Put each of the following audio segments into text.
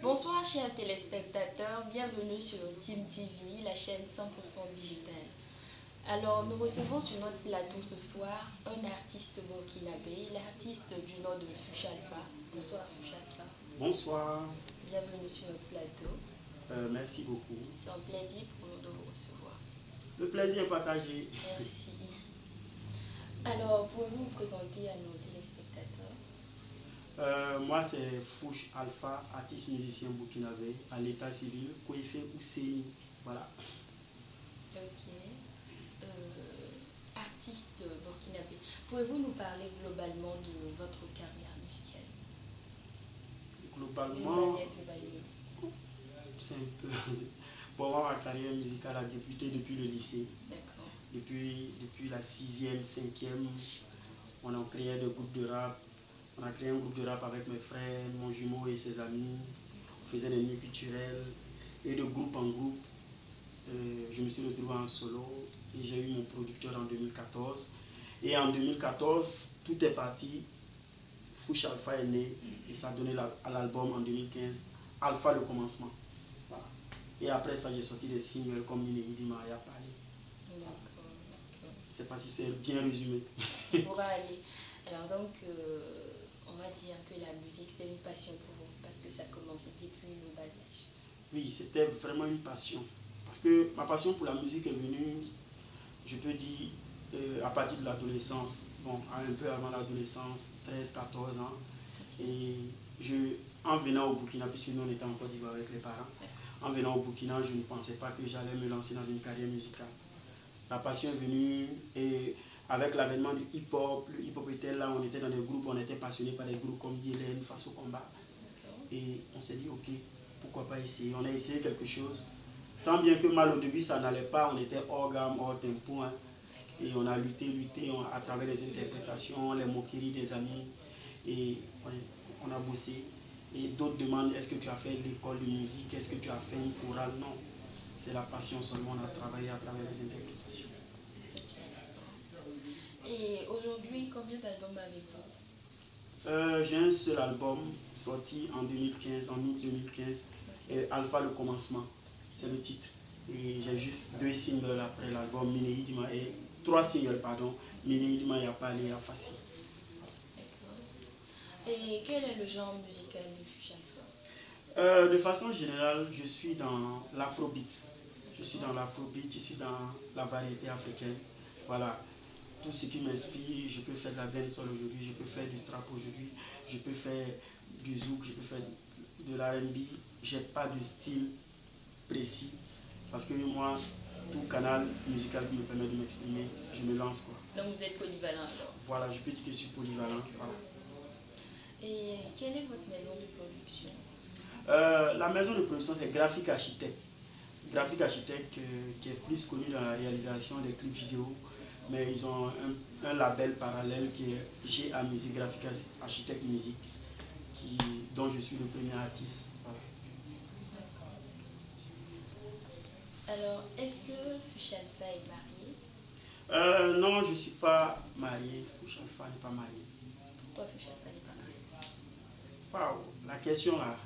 Bonsoir chers téléspectateurs, bienvenue sur Team TV, la chaîne 100% digitale. Alors nous recevons sur notre plateau ce soir un artiste burkinabé, l'artiste du nom de Fuchalfa. Bonsoir Fuchalfa. Bonsoir. Bienvenue sur notre plateau. Merci beaucoup. C'est un plaisir pour nous de vous recevoir. Le plaisir est partagé. Merci. Alors, pouvez-vous vous présenter à nos téléspectateurs? Moi, c'est Fouch Alpha, artiste musicien burkinabé, à l'état civil, Koife Ousseini. Voilà. Ok. Artiste burkinabé. Pouvez-vous nous parler globalement de votre carrière musicale? Globalement, c'est un peu... Pour moi, ma carrière musicale a débuté depuis le lycée. D'accord. Depuis la 6e, 5e, on a créé des groupes de rap. On a créé un groupe de rap avec mes frères, mon jumeau et ses amis. On faisait des nuits culturelles. Et de groupe en groupe, je me suis retrouvé en solo et j'ai eu mon producteur en 2014. Et en 2014, tout est parti. Fouch Alpha est né et ça a donné à l'album en 2015, Alpha le commencement. Voilà. Et après ça, j'ai sorti des singles comme Minéi Dima et Apali. D'accord. Je ne sais pas si c'est bien résumé. Pour aller. Alors donc, on va dire que la musique, c'était une passion pour vous, parce que ça a commencé depuis le bas âge. Oui, c'était vraiment une passion. Parce que ma passion pour la musique est venue, je peux dire, à partir de l'adolescence. Bon, un peu avant l'adolescence, 13-14 ans. Et en venant au Burkina, puisque nous on était en Côte d'Ivoire avec les parents, en venant au Burkina, je ne pensais pas que j'allais me lancer dans une carrière musicale. La passion est venue et avec l'avènement du hip-hop, le hip-hop était là, on était dans des groupes, on était passionnés par des groupes comme Dylan, Face au combat. Et on s'est dit, ok, pourquoi pas essayer? On a essayé quelque chose. Tant bien que mal au début, ça n'allait pas, on était hors gamme, hors tempo. Hein. Et on a lutté à travers les interprétations, les moqueries des amis. Et on a bossé. Et d'autres demandent, est-ce que tu as fait l'école de musique? Est-ce que tu as fait une chorale? Non. C'est la passion seulement, on a travaillé à travers les interprétations. Et aujourd'hui, combien d'albums avez-vous? J'ai un seul album sorti en 2015, en août 2015, et Alpha le commencement, c'est le titre. Et j'ai juste 2 singles après l'album, Minéi Dima et 3 singles, pardon, Minéi Dima et Apali et Afassi. Et quel est le genre musical de Fuch Alpha? De façon générale, je suis dans l'afrobeat. Je suis dans la variété africaine. Voilà. Tout ce qui m'inspire, je peux faire de la dancehall aujourd'hui, je peux faire du trap aujourd'hui, je peux faire du zouk, je peux faire de l'R&B. Je n'ai pas de style précis parce que moi, tout canal musical qui me permet de m'exprimer, je me lance quoi. Donc vous êtes polyvalent alors? Voilà, je peux dire que je suis polyvalent. Voilà. Et quelle est votre maison de production? La maison de production, c'est Graphic Architect. Graphic Architect qui est plus connu dans la réalisation des clips vidéo. Mais ils ont un label parallèle qui est GA Music, Graphic Architect Music, dont je suis le premier artiste. Voilà. Alors, est-ce que Fuch Alpha est marié? Non, je ne suis pas marié. Fuch Alpha n'est pas marié. Pourquoi Fuch Alpha n'est pas marié? Waouh, la question là.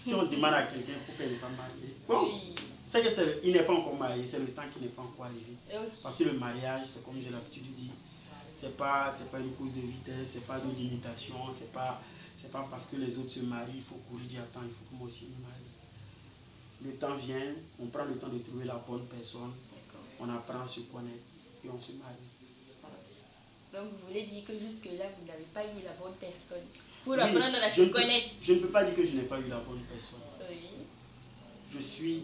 Si on demande à quelqu'un pourquoi il n'est pas marié. Bon, oui. c'est qu'il n'est pas encore marié, c'est le temps qui n'est pas encore arrivé. Okay. Parce que le mariage, c'est comme j'ai l'habitude de dire, c'est pas une cause de vitesse, c'est pas de limitation, c'est pas parce que les autres se marient, il faut courir dire attends, il faut que moi aussi me marie. Le temps vient, on prend le temps de trouver la bonne personne, on apprend à se connaître et on se marie. Donc vous voulez dire que jusque-là, vous n'avez pas eu la bonne personne pour apprendre à se connaître? Je ne peux pas dire que je n'ai pas eu la bonne personne. Oui. Je suis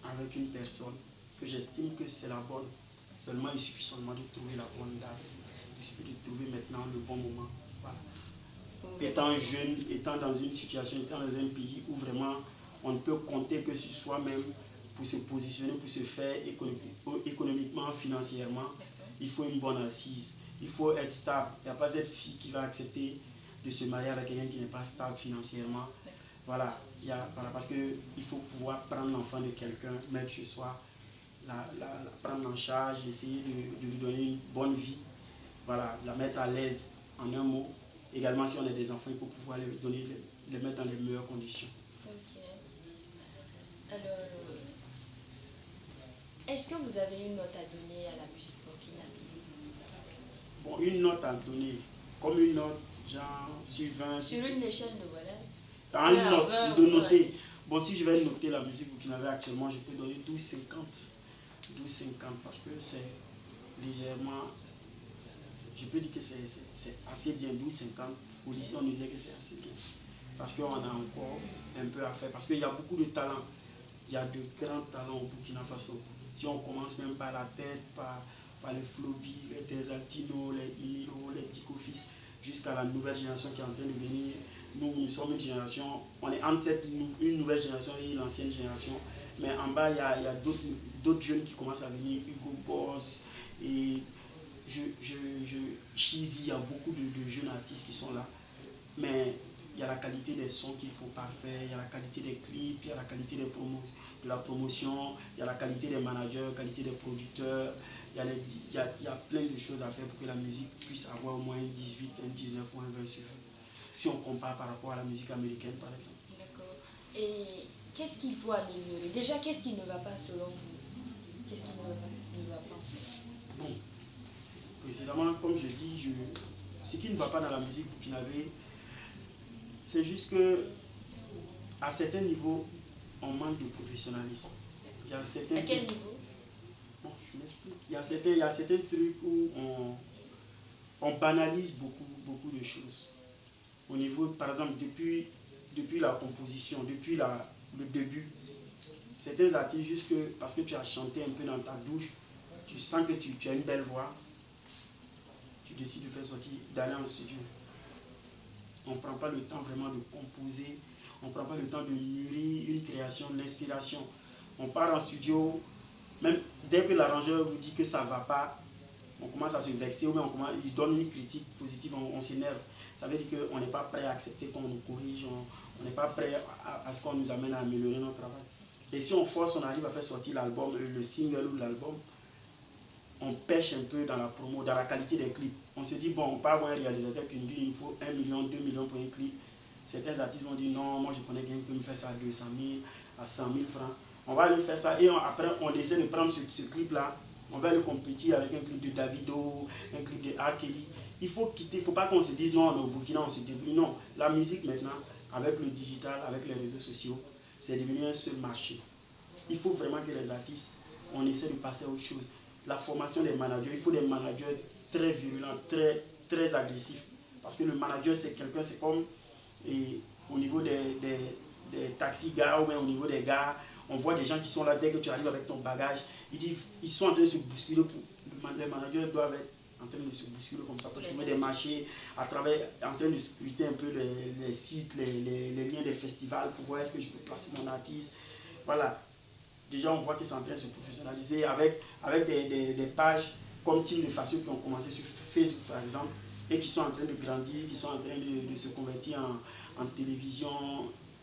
avec une personne que j'estime que c'est la bonne. Seulement, il suffit seulement de trouver la bonne date. Il suffit de trouver maintenant le bon moment. Voilà. Étant jeune, étant dans une situation, étant dans un pays où vraiment on ne peut compter que sur soi-même pour se positionner, pour se faire économiquement, financièrement, il faut une bonne assise. Il faut être stable. Il n'y a pas cette fille qui va accepter de se marier avec quelqu'un qui n'est pas stable financièrement. Voilà, parce qu'il faut pouvoir prendre l'enfant de quelqu'un, mettre chez soi, la prendre en charge, essayer de lui donner une bonne vie, voilà, la mettre à l'aise en un mot. Également, si on a des enfants, il faut pouvoir les mettre dans les meilleures conditions. Alors, est-ce que vous avez une note à donner à la musique burkinabé? Bon, une note à donner, comme une note, genre sur 20. Sur une échelle de voilà. Une note, 20, de noter. Bon, si je vais noter la musique burkinabé actuellement, je peux donner 12,50. 12,50 parce que c'est légèrement, je peux dire que c'est assez bien. 12,50. Au lycée, on disait que c'est assez bien. Parce qu'on a encore un peu à faire. Parce qu'il y a beaucoup de talents. Il y a de grands talents au Burkina Faso. Si on commence même par la tête, par les Flobi, les Desaltino, les Imiro, les Dikofis, jusqu'à la nouvelle génération qui est en train de venir. Nous sommes une génération, on est entre une nouvelle génération et l'ancienne génération. Mais en bas, il y a d'autres jeunes qui commencent à venir, Hugo Boss et Cheesy, il y a beaucoup de jeunes artistes qui sont là. Mais il y a la qualité des sons qu'il faut parfaire, il y a la qualité des clips, il y a la qualité de la promotion, il y a la qualité des managers, la qualité des producteurs, il y a plein de choses à faire pour que la musique puisse avoir au moins un 18, un 19 ou un 20 sur 20. Si on compare par rapport à la musique américaine, par exemple. D'accord. Et qu'est-ce qu'il faut améliorer? Déjà, qu'est-ce qui ne va pas selon vous? Qu'est-ce qui ne va pas? Bon, précédemment, comme je dis, ce qui ne va pas dans la musique burkinabé, c'est juste que à certains niveaux, on manque de professionnalisme. Il y a certains à quel niveau? Bon, je m'explique. Il y a certains trucs où on banalise beaucoup de choses. Au niveau, par exemple, depuis la composition, depuis le début, certains artistes, juste que parce que tu as chanté un peu dans ta douche, tu sens que tu as une belle voix, tu décides de faire sortir, d'aller en studio. On ne prend pas le temps vraiment de composer, on ne prend pas le temps de mûrir une création, de l'inspiration. On part en studio, même dès que l'arrangeur vous dit que ça ne va pas, on commence à se vexer, ou bien il donne une critique positive, on s'énerve. Ça veut dire qu'on n'est pas prêt à accepter qu'on nous corrige, on n'est pas prêt à ce qu'on nous amène à améliorer notre travail. Et si on force, on arrive à faire sortir l'album, le single ou l'album, on pêche un peu dans la promo, dans la qualité des clips. On se dit, bon, on peut avoir un réalisateur qui nous dit il faut 1 million, 2 millions pour un clip. Certains artistes vont dire non, moi je connais quelqu'un qui peut me faire ça à 200 000, à 100 000 francs. On va aller faire ça et après on essaie de prendre ce clip-là, on va aller compétir avec un clip de Davido, un clip de R. Kelly. Il faut quitter, il ne faut pas qu'on se dise non, on est au Burkina, on se débrouille. Non, la musique maintenant, avec le digital, avec les réseaux sociaux, c'est devenu un seul marché. Il faut vraiment que les artistes, on essaie de passer à autre chose. La formation des managers, il faut des managers très virulents, très agressifs. Parce que le manager, c'est quelqu'un, c'est comme au niveau des taxis-gars ou même au niveau des gars, on voit des gens qui sont là dès que tu arrives avec ton bagage. Ils sont en train de se bousculer. Les managers doivent être en train de se bousculer comme ça pour trouver des marchés, en train de scruter un peu les sites, les liens des festivals pour voir est-ce que je peux placer mon artiste. Voilà. Déjà, on voit qu'ils sont en train de se professionnaliser avec des pages comme Team de Faso qui ont commencé sur Facebook, par exemple, et qui sont en train de grandir, qui sont en train de se convertir en télévision,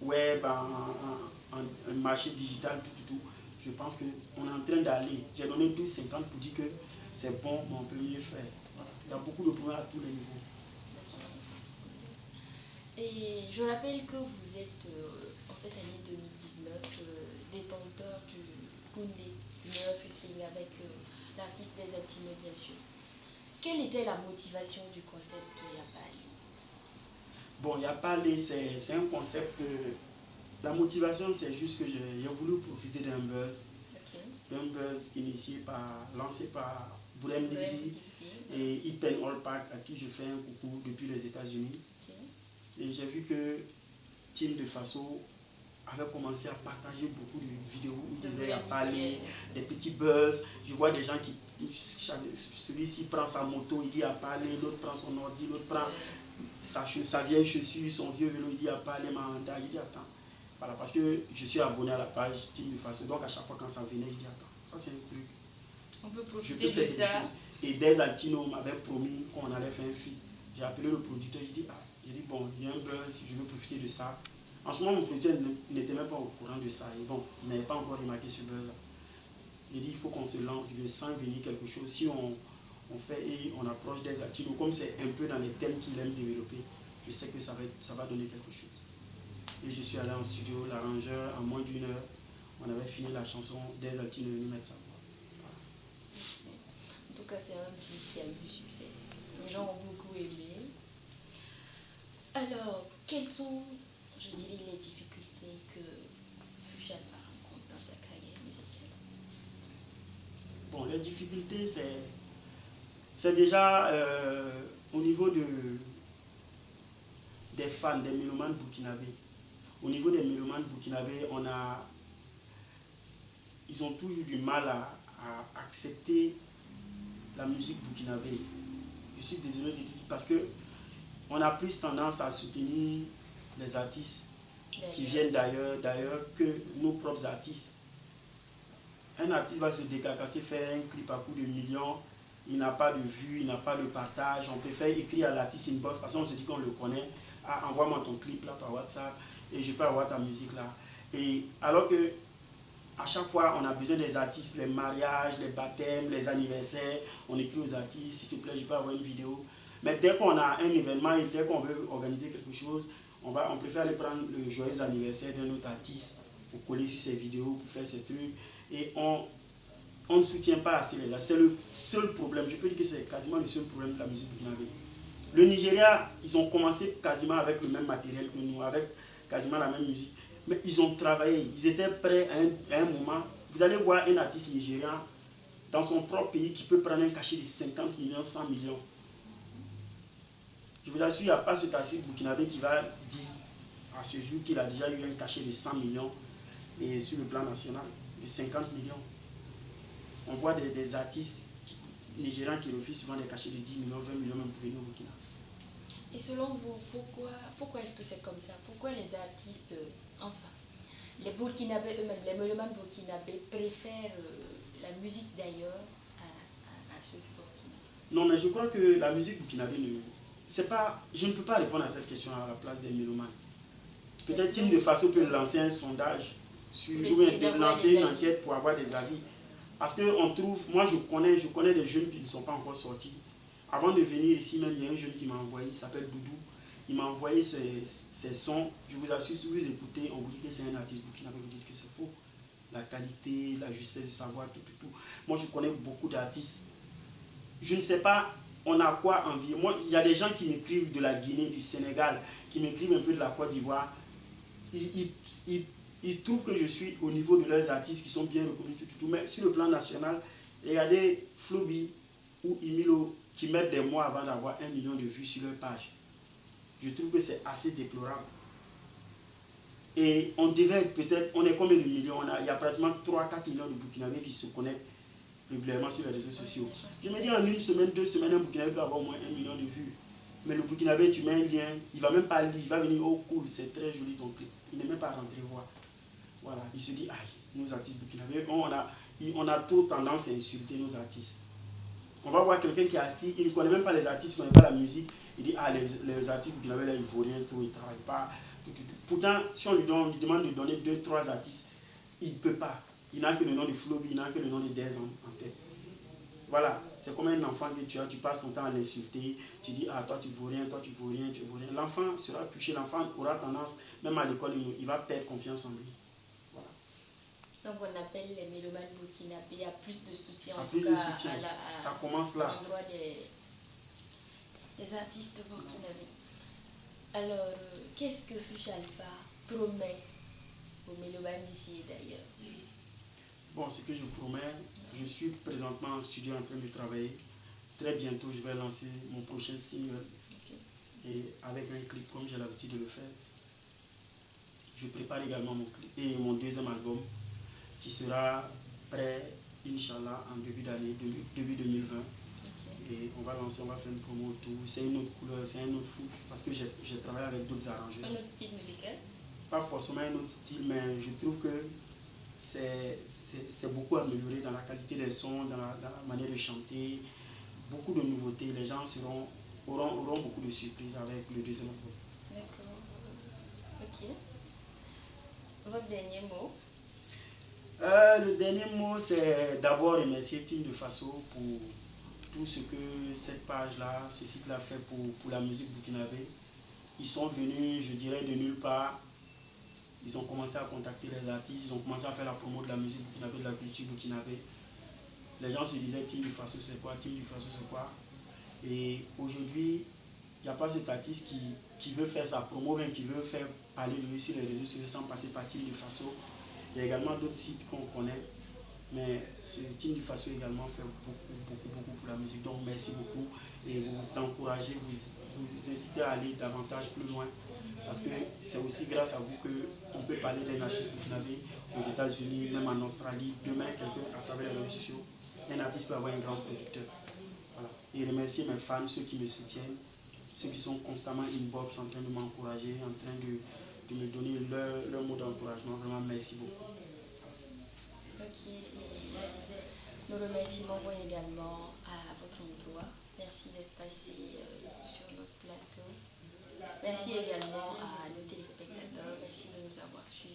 web, en marché digital, tout. Je pense qu'on est en train d'aller. J'ai donné 12,50 pour dire que c'est bon, mais on peut mieux faire. Voilà. Il y a beaucoup de problèmes à tous les niveaux. Et je rappelle que vous êtes, en cette année 2019, détenteur du Koundé, meilleur featuring avec l'artiste Desaltino, bien sûr. Quelle était la motivation du concept Yapali? Bon, Yapali, c'est un concept. La motivation, c'est juste que j'ai voulu profiter d'un buzz. Okay. Un buzz lancé par Boulem Didi et Ipen Allpack, à qui je fais un coucou depuis les États-Unis. Okay. Et j'ai vu que Team de Faso avait commencé à partager beaucoup de vidéos où il disait Yapali, des petits buzz. Je vois des gens celui-ci prend sa moto, il dit Yapali, l'autre prend son ordi, l'autre prend sa vieille chaussure, son vieux vélo, il dit Yapali, Mahanda, il dit attends. Voilà, parce que je suis abonné à la page Team de Faso, donc à chaque fois quand ça venait, je dis attends, ça c'est un truc. On peut profiter je peux faire de ça. Chose. Et Desaltino m'avait promis qu'on allait faire un film. J'ai appelé le producteur, j'ai dit bon, il y a un buzz, je veux profiter de ça. En ce moment, mon producteur n'était même pas au courant de ça. Et bon, il n'avait pas encore remarqué ce buzz. Il dit il faut qu'on se lance, je sens venir quelque chose. Si on fait et on approche Desaltino, comme c'est un peu dans les thèmes qu'il aime développer, je sais que ça va donner quelque chose. Et je suis allé en studio, l'arrangeur, en moins d'1 heure, on avait fini la chanson, des artistes sont venus mettre sa voix. En tout cas, c'est un clip qui a eu du succès. Les gens ont beaucoup aimé. Alors, quelles sont, je dirais, les difficultés que Fuchs Alpha rencontre dans sa carrière musicale? Bon, les difficultés, c'est déjà au niveau des fans, des mélomanes burkinabés. Au niveau des mélomanes burkinabés, ils ont toujours du mal à accepter la musique burkinabé. Je suis désolé de dire parce que on a plus tendance à soutenir les artistes qui viennent d'ailleurs que nos propres artistes. Un artiste va se décarcasser, faire un clip à coup de millions, il n'a pas de vues, il n'a pas de partage. On préfère écrire à l'artiste inbox parce qu'on se dit qu'on le connaît. Ah, envoie-moi ton clip là par WhatsApp et je peux avoir ta musique là. Et alors que à chaque fois, on a besoin des artistes, les mariages, les baptêmes, les anniversaires. On écrit aux artistes, s'il te plaît, je peux avoir une vidéo. Mais dès qu'on a un événement et dès qu'on veut organiser quelque chose, on préfère aller prendre le joyeux anniversaire d'un autre artiste pour coller sur ses vidéos, pour faire ses trucs. Et on ne soutient pas assez les artistes. C'est le seul problème. Je peux dire que c'est quasiment le seul problème de la musique burkinabé. Le Nigeria, ils ont commencé quasiment avec le même matériel que nous, avec quasiment la même musique. Mais ils ont travaillé, ils étaient prêts à un moment. Vous allez voir un artiste nigérian dans son propre pays qui peut prendre un cachet de 50 millions, 100 millions. Je vous assure, il n'y a pas cet artiste burkinabé qui va dire à ce jour qu'il a déjà eu un cachet de 100 millions et sur le plan national, de 50 millions. On voit des artistes nigérians qui refusent souvent des cachets de 10 millions, 20 millions même pour venir au Burkina. Et selon vous, pourquoi est-ce que c'est comme ça? Pourquoi les artistes, enfin, les Burkinabés eux-mêmes, les mélomanes burkinabés préfèrent la musique d'ailleurs à ceux du Burkina? Non, mais je crois que la musique burkinabé, je ne peux pas répondre à cette question à la place des mélomanes. Peut-être Team de Faso peut lancer un sondage ou bien lancer une enquête pour avoir des avis. Parce que on trouve, moi je connais des jeunes qui ne sont pas encore sortis. Avant de venir ici, même, il y a un jeune qui m'a envoyé, il s'appelle Doudou. Il m'a envoyé ses sons. Je vous assure, si vous écoutez, on vous dit que c'est un artiste burkinabé, vous dites que c'est faux. La qualité, la justesse du savoir, tout. Moi, je connais beaucoup d'artistes. Je ne sais pas, on a quoi envier. Moi, il y a des gens qui m'écrivent de la Guinée, du Sénégal, qui m'écrivent un peu de la Côte d'Ivoire. Ils trouvent que je suis au niveau de leurs artistes qui sont bien reconnus, tout. Mais sur le plan national, regardez Flobi ou Emilo qui mettent des mois avant d'avoir 1 million de vues sur leur page. Je trouve que c'est assez déplorable. Et on devait être peut-être, on est combien de millions? Il y a pratiquement 3-4 millions de Burkinabés qui se connectent régulièrement sur les réseaux sociaux. Je me dis en 1 semaine, 2 semaines, un Burkinabé peut avoir au moins 1 million de vues. Mais le Burkinabé, tu mets un lien, il ne va même pas lire, il va venir, oh cool, c'est très joli ton clip. Il n'est même pas rentré voir. Voilà, il se dit, aïe, nos artistes burkinabés, on a trop tendance à insulter nos artistes. On va voir quelqu'un qui est assis, il ne connaît même pas les artistes, il ne connaît pas la musique. Il dit, ah, les artistes burkinabés, là, il ne vaut rien, tout, ils ne travaillent pas. Tout. Pourtant, si on lui demande de donner 2-3 artistes, il ne peut pas. Il n'a que le nom de Flobi, il n'a que le nom de Dez en tête. Voilà, c'est comme un enfant que tu passes ton temps à l'insulter, tu dis, ah, toi tu ne vaux rien, toi tu ne vaux rien, tu ne vaux rien. L'enfant sera touché, l'enfant aura tendance, même à l'école, il va perdre confiance en lui. Voilà. Donc on appelle les mélomanes burkinabés à plus de soutien. Ça commence là. À l'endroit des artistes burkinabés. Alors, qu'est-ce que Fuchs Alpha promet aux mélomanes d'ici et d'ailleurs? Bon, ce que je promets, je suis présentement en studio en train de travailler. Très bientôt, je vais lancer mon prochain single. Et avec un clip comme j'ai l'habitude de le faire. Je prépare également mon clip et mon deuxième album qui sera prêt, Inch'Allah, en début d'année, début 2020. Et on va faire une promo autour. C'est une autre couleur, c'est un autre fou. Parce que j'ai travaillé avec d'autres arrangeurs. Un autre style musical? Pas forcément un autre style, mais je trouve que c'est beaucoup amélioré dans la qualité des sons, dans la manière de chanter. Beaucoup de nouveautés. Les gens auront beaucoup de surprises avec le deuxième album. D'accord. Ok. Votre dernier mot? Le dernier mot, c'est d'abord remercier Team de Faso pour tout ce que cette page-là, ce site-là fait pour la musique burkinabé. Ils sont venus, je dirais, de nulle part. ils ont commencé à contacter les artistes, ils ont commencé à faire la promo de la musique burkinabé, de la culture burkinabé. Les gens se disaient Team du Faso c'est quoi, Team du Faso c'est quoi. Et aujourd'hui, il n'y a pas cet artiste qui veut faire sa promo, même qui veut faire parler de lui sur les réseaux sociaux sans passer par Team du Faso. Il y a également d'autres sites qu'on connaît, mais ce Team du Faso également fait beaucoup pour la musique. Donc merci beaucoup et vous encouragez, vous incitez à aller davantage plus loin. Parce que c'est aussi grâce à vous qu'on peut parler d'un artiste burkinabé aux États-Unis, même en Australie. Demain, quelqu'un à travers les réseaux sociaux, un artiste peut avoir un grand producteur. Voilà. Et remercier mes fans, ceux qui me soutiennent, ceux qui sont constamment inbox en train de m'encourager, en train de me donner leur mot d'encouragement. Vraiment, merci beaucoup. Ok, et nos remerciements vont également à votre emploi. Merci d'être passé sur notre plateau. Merci également à nos téléspectateurs. Merci de nous avoir suivis.